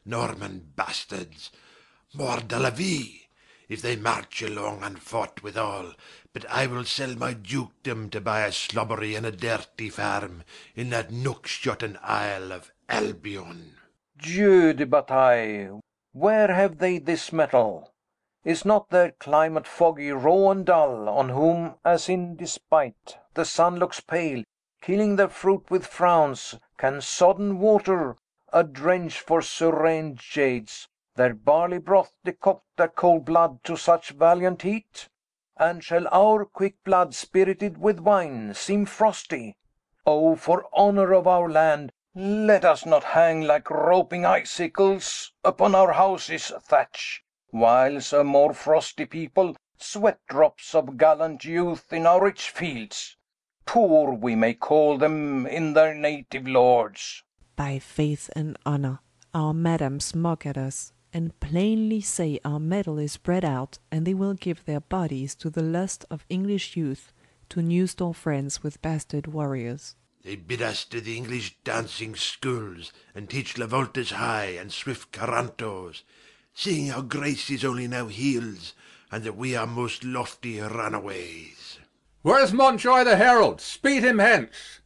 Norman bastards. Mort de la vie, if they march along unfought withal, but I will sell my dukedom to buy a slobbery and a dirty farm in that nook-shotten isle of Albion. Dieu de bataille! Where have they this metal? Is not their climate foggy, raw, and dull, on whom, as in despite, the sun looks pale, killing their fruit with frowns? Can sodden water, a drench for serene jades, their barley broth decoct their cold blood to such valiant heat? And shall our quick blood, spirited with wine, seem frosty? Oh, for honour of our land, let us not hang like roping icicles upon our houses' thatch, whiles a more frosty people sweat drops of gallant youth in our rich fields. Poor we may call them in their native lords. By faith and honour, our madams mock at us, and plainly say our metal is bred out, and they will give their bodies to the lust of English youth, to new-store friends with bastard warriors. They bid us to the English dancing schools, and teach lavoltas high and swift carantos, seeing our grace is only now heels, and that we are most lofty runaways. Where's Montjoy the herald? Speed him hence.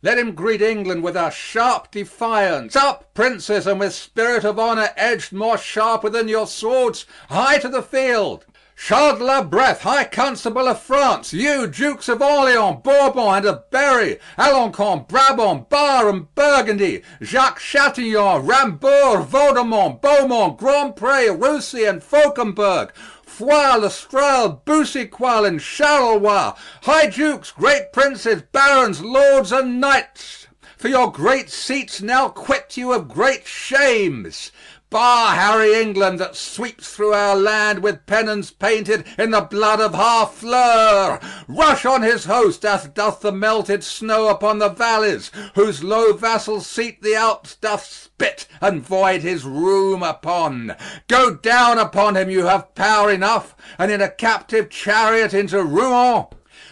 Let him greet England with a sharp defiance. Up, princes, and with spirit of honour edged more sharper than your swords, high to the field. Charles de la Breth, High Constable of France, you, Dukes of Orleans, Bourbon, and of Berry, Alencon, Brabant, Bar, and Burgundy, Jacques Chatillon, Rambourg, Vaudemont, Beaumont, Grand Pre, Roussy, and Fauconberg, Foix, Lestrade, Boucicault, and Charleroi, High Dukes, great princes, barons, lords, and knights, for your great seats now quit you of great shames. Bar Harry England, that sweeps through our land with pennons painted in the blood of Harfleur. Rush on his host, as doth the melted snow upon the valleys, whose low vassal seat the Alps doth spit and void his room upon. Go down upon him, you have power enough, and in a captive chariot into Rouen.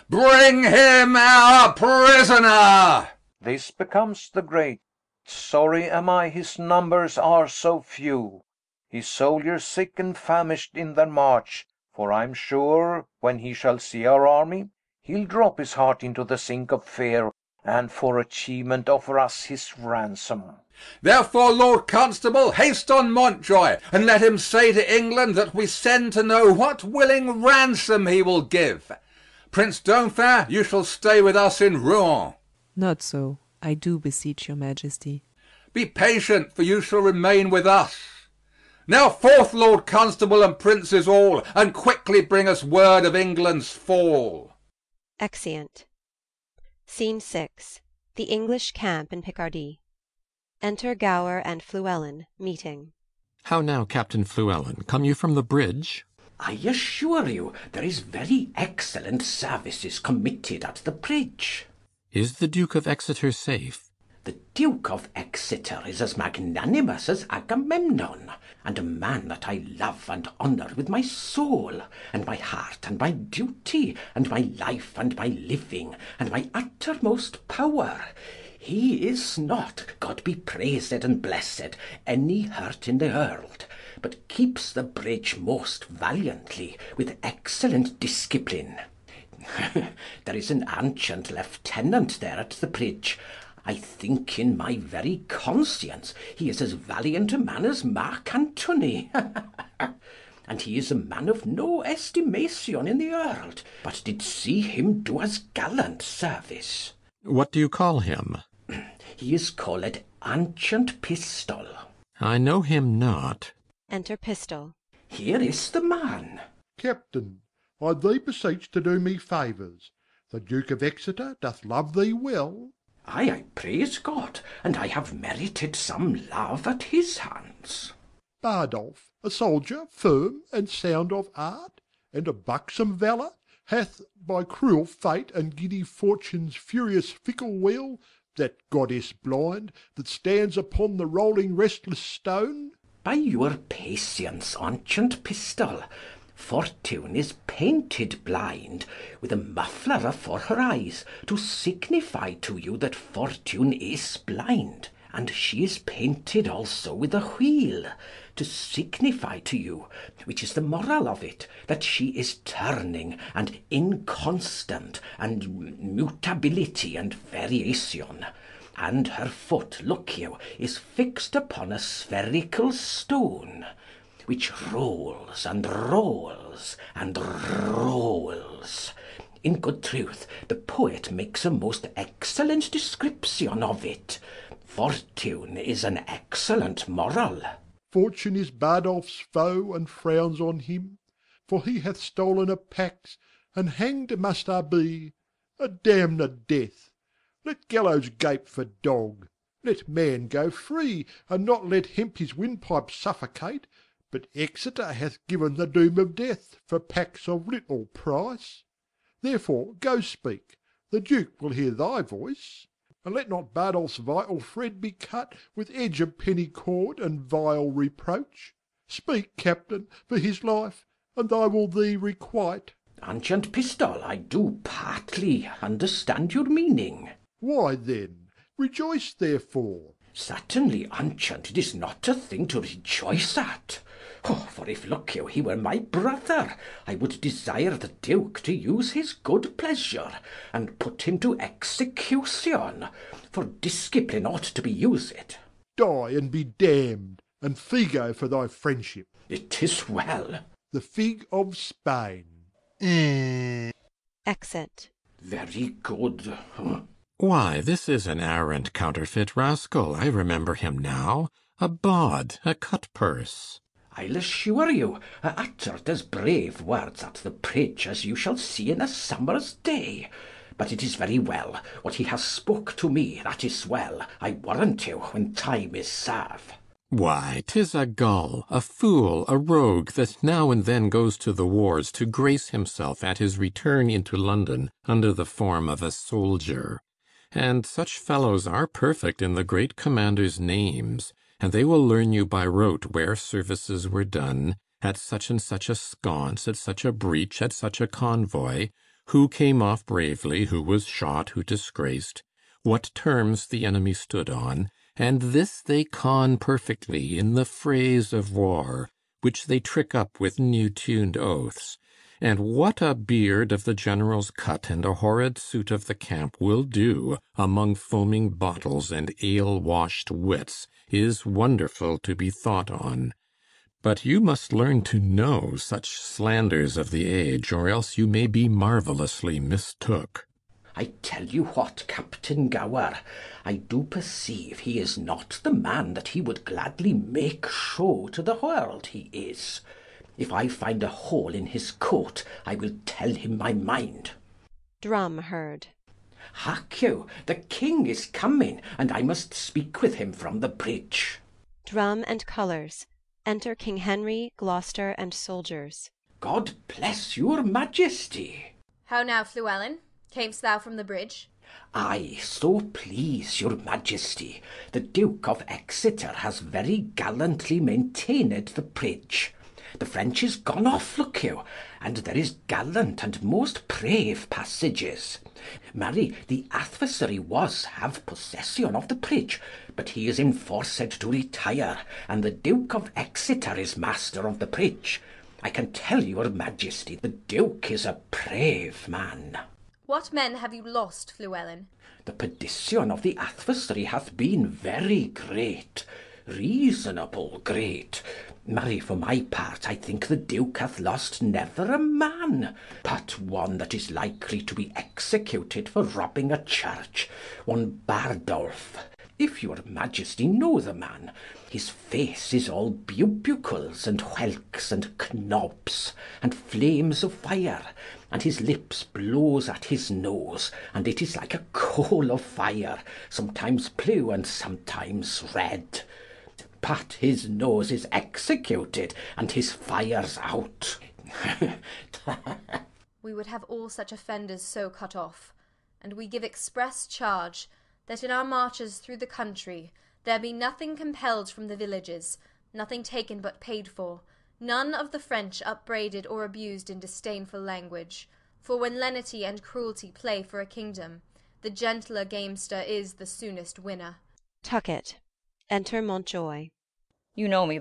Bring him our prisoner. This becomes the great. Sorry am I his numbers are so few, his soldiers sick and famished in their march, for I'm sure, when he shall see our army, he'll drop his heart into the sink of fear, and for achievement offer us his ransom. Therefore, Lord Constable, haste on Montjoy, and let him say to England that we send to know what willing ransom he will give. Prince Dauphin, you shall stay with us in Rouen. Not so, I do beseech your majesty. Be patient, for you shall remain with us. Now forth, Lord Constable and princes all, and quickly bring us word of England's fall. Exeunt. Scene 6. The English camp in Picardy. Enter Gower and Fluellen, meeting. How now, Captain Fluellen, come you from the bridge? I assure you there is very excellent services committed at the bridge. Is the Duke of Exeter safe? The Duke of Exeter is as magnanimous as Agamemnon, and a man that I love and honour with my soul, and my heart, and my duty, and my life, and my living, and my uttermost power. He is not, God be praised and blessed, any hurt in the world, but keeps the bridge most valiantly, with excellent discipline. There is an ancient lieutenant there at the bridge. I think in my very conscience he is as valiant a man as Mark Antony. And he is a man of no estimation in the world, but did see him do as gallant service. What do you call him? He is called Ancient Pistol. I know him not. Enter Pistol. Here is the man. Captain, I thee beseech to do me favours. The Duke of Exeter doth love thee well. Ay, I praise God, and I have merited some love at his hands. Bardolph, a soldier firm and sound of art, and of buxom valour, hath by cruel fate and giddy fortune's furious fickle wheel, that goddess blind that stands upon the rolling restless stone. By your patience, Ancient Pistol, Fortune is painted blind, with a muffler afore her eyes, to signify to you that Fortune is blind, and she is painted also with a wheel, to signify to you, which is the moral of it, that she is turning and inconstant, and mutability and variation. And her foot, look you, is fixed upon a spherical stone, which rolls and rolls and rolls. In good truth, the poet makes a most excellent description of it. Fortune is an excellent moral. Fortune is Bardolph's foe, and frowns on him, for he hath stolen a pax, and hanged must I be. A damned death! Let gallows gape for dog. Let man go free, and not let hemp his windpipe suffocate. But Exeter hath given the doom of death for pax of little price. Therefore go speak, the Duke will hear thy voice. And let not Bardolph's vital thread be cut with edge of penny cord and vile reproach. Speak, captain, for his life, and I will thee requite. Ancient Pistol, I do partly understand your meaning. Why then, rejoice therefore. Certainly, Ancient, it is not a thing to rejoice at. Oh, for if, look you, he were my brother, I would desire the Duke to use his good pleasure, and put him to execution, for discipline ought to be used. Die and be damned, and figo for thy friendship. It is well. The fig of Spain. Exit. Very good. Why, this is an arrant counterfeit rascal. I remember him now. A bawd, a cut-purse. I'll assure you, uttered as brave words at the bridge as you shall see in a summer's day. But it is very well. What he has spoke to me, that is well, I warrant you, when time is served. Why, 'tis a gull, a fool, a rogue, that now and then goes to the wars to grace himself at his return into London under the form of a soldier. And such fellows are perfect in the great commanders' names, and they will learn you by rote where services were done, at such and such a sconce, at such a breach, at such a convoy, who came off bravely, who was shot, who disgraced, what terms the enemy stood on, and this they con perfectly in the phrase of war, which they trick up with new-tuned oaths. And what a beard of the general's cut and a horrid suit of the camp will do among foaming bottles and ale-washed wits is wonderful to be thought on. But you must learn to know such slanders of the age, or else you may be marvellously mistook. I tell you what, Captain Gower, I do perceive he is not the man that he would gladly make show to the world he is. If I find a hole in his coat, I will tell him my mind. Drum heard. Hark you, the king is coming, and I must speak with him from the bridge. Drum and colours. Enter King Henry, Gloucester, and soldiers. God bless your majesty. How now, Fluellen? Camest thou from the bridge? Ay, so please your majesty, the Duke of Exeter has very gallantly maintained the bridge. The French is gone off, look you, and there is gallant and most brave passages. Marry, the adversary was have possession of the bridge, but he is enforced to retire, and the Duke of Exeter is master of the bridge. I can tell your majesty the Duke is a brave man. What men have you lost, Fluellen? The perdition of the adversary hath been very great, reasonable great. Marry, for my part, I think the Duke hath lost never a man, but one that is likely to be executed for robbing a church, one Bardolph. If your majesty know the man, his face is all bubucles and whelks and knobs, and flames of fire, and his lips blows at his nose, and it is like a coal of fire, sometimes blue and sometimes red. But his nose is executed, and his fire's out. We would have all such offenders so cut off, and we give express charge that in our marches through the country there be nothing compelled from the villages, nothing taken but paid for, none of the French upbraided or abused in disdainful language. For when lenity and cruelty play for a kingdom, the gentler gamester is the soonest winner. Tucket. Enter Montjoy. You know me